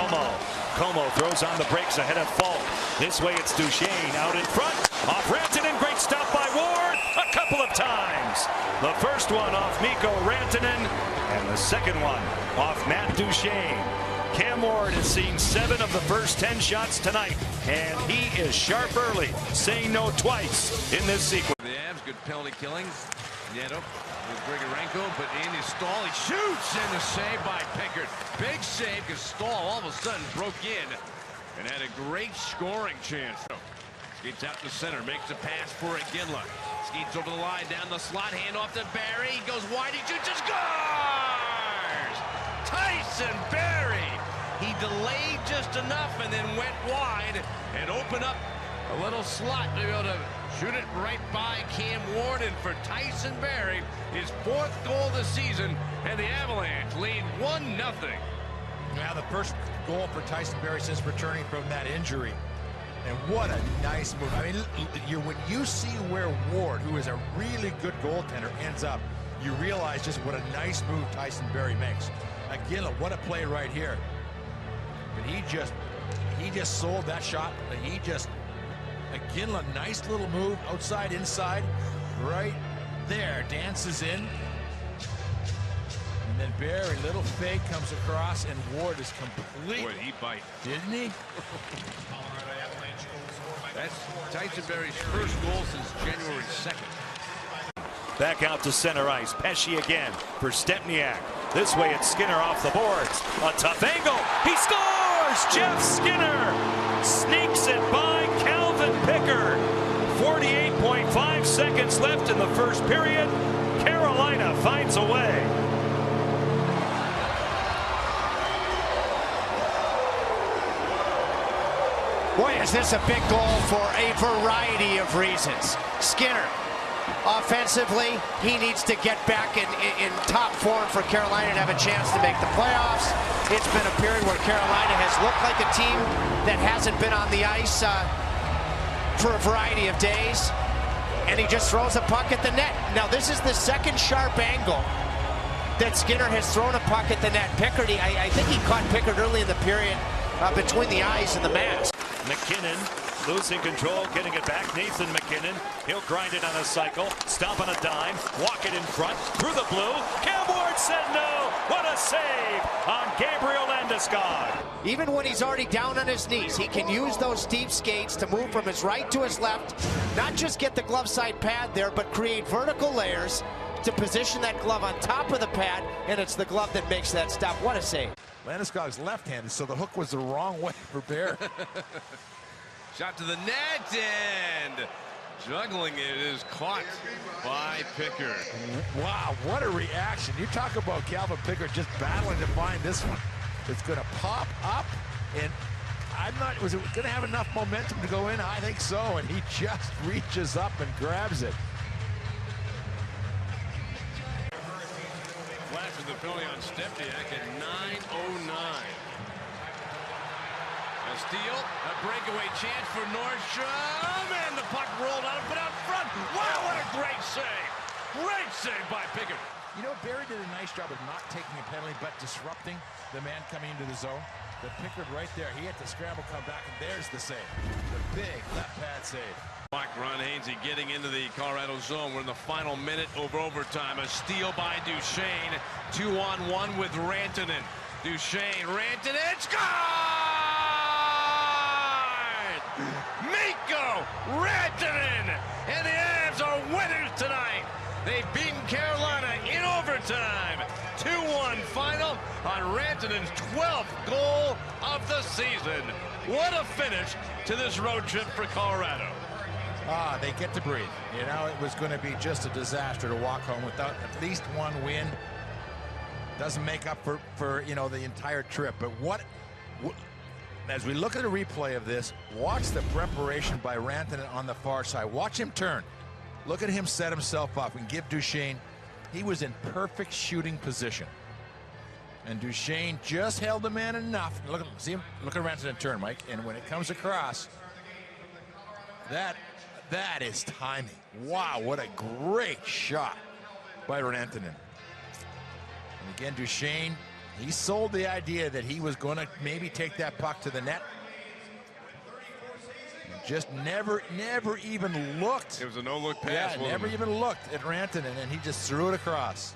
Como. Como throws on the brakes ahead of Falk. This way it's Duchesne out in front. Off Rantanen. Great stop by Ward a couple of times. The first one off Mikko Rantanen and the second one off Matt Duchesne. Cam Ward has seen 7 of the first 10 shots tonight, and he is sharp early, saying no twice in this sequence. The Avs, good penalty killings. Neto with Grigorenko, but in his stall, he shoots, and the save by Pickard. Big save, because Stahl all of a sudden broke in and had a great scoring chance. Skates out to center, makes a pass for Iginla. Skates over the line, down the slot, hand off to Barrie. He goes wide, he shoots, and scores! Tyson Barrie! He delayed just enough and then went wide and opened up a little slot to be able to shoot it right by Cam Ward. And for Tyson Barrie, his 4th goal of the season, and the Avalanche lead 1-0. Now the first goal for Tyson Barrie since returning from that injury. And what a nice move. I mean, when you see where Ward, who is a really good goaltender, ends up, you realize just what a nice move Tyson Barrie makes. Again, what a play right here. But he just sold that shot. Again, a nice little move, outside, inside, right there, dances in. And then Barrie, little fake, comes across, and Ward is complete. Boy, he bite. Didn't he? That's Tyson Barrie's first goal since January 2nd. Back out to center ice. Pesce again for Stempniak. This way it's Skinner off the boards. A tough angle. He scores! Jeff Skinner sneaks it by Calvin Pickard. 48.5 seconds left in the first period. Carolina finds a way. Boy, is this a big goal for a variety of reasons. Skinner, offensively, he needs to get back in top form for Carolina to have a chance to make the playoffs. It's been a period where Carolina has looked like a team that hasn't been on the ice for a variety of days. And he just throws a puck at the net. Now, this is the second sharp angle that Skinner has thrown a puck at the net. Pickard, I think he caught Pickard early in the period between the eyes and the mask. McKinnon losing control, getting it back. Nathan McKinnon, he'll grind it on a cycle, stomp on a dime, walk it in front, through the blue. Cam Ward said no. What a save on Gabriel Landeskog. Even when he's already down on his knees, he can use those deep skates to move from his right to his left, not just get the glove side pad there, but create vertical layers to position that glove on top of the pad, and it's the glove that makes that stop. What a save. Landeskog's left-handed, so the hook was the wrong way for Barrie. Shot to the net, and juggling it is caught by Pickard. Wow, what a reaction. You talk about Calvin Pickard just battling to find this one. It's going to pop up, and was it going to have enough momentum to go in? I think so, and he just reaches up and grabs it. Flash with the penalty on Stempniak at 9:09. A steal, a breakaway chance for Nordstrom, and the puck rolled out and put out front. Wow, what a great save! Great save by Pickard. You know, Barrie did a nice job of not taking a penalty, but disrupting the man coming into the zone. The Pickard right there, he had to scramble, come back, and there's the save. The big left pad save. Ron Hainsey getting into the Colorado zone. We're in the final minute of overtime. A steal by Duchesne. 2-on-1 with Rantanen. Duchesne, Rantanen, scored! Mikko Rantanen! And the Avs are winners tonight. They've beaten Carolina in overtime. 2-1 final on Rantanen's 12th goal of the season. What a finish to this road trip for Colorado. They get to breathe. You know, it was going to be just a disaster to walk home without at least one win. Doesn't make up for you know, the entire trip. But what as we look at a replay of this, watch the preparation by Rantanen on the far side. Watch him turn. Look at him set himself up and give Duchesne. He was in perfect shooting position. And Duchesne just held the man enough. Look at, see him? Look at Rantanen turn, Mike. And when it comes across, that is timing. Wow, what a great shot by Rantanen. And again, Duchesne He sold the idea that he was going to maybe take that puck to the net. Just never even looked. It was a no-look pass. Yeah, never even looked at Rantanen, and he just threw it across.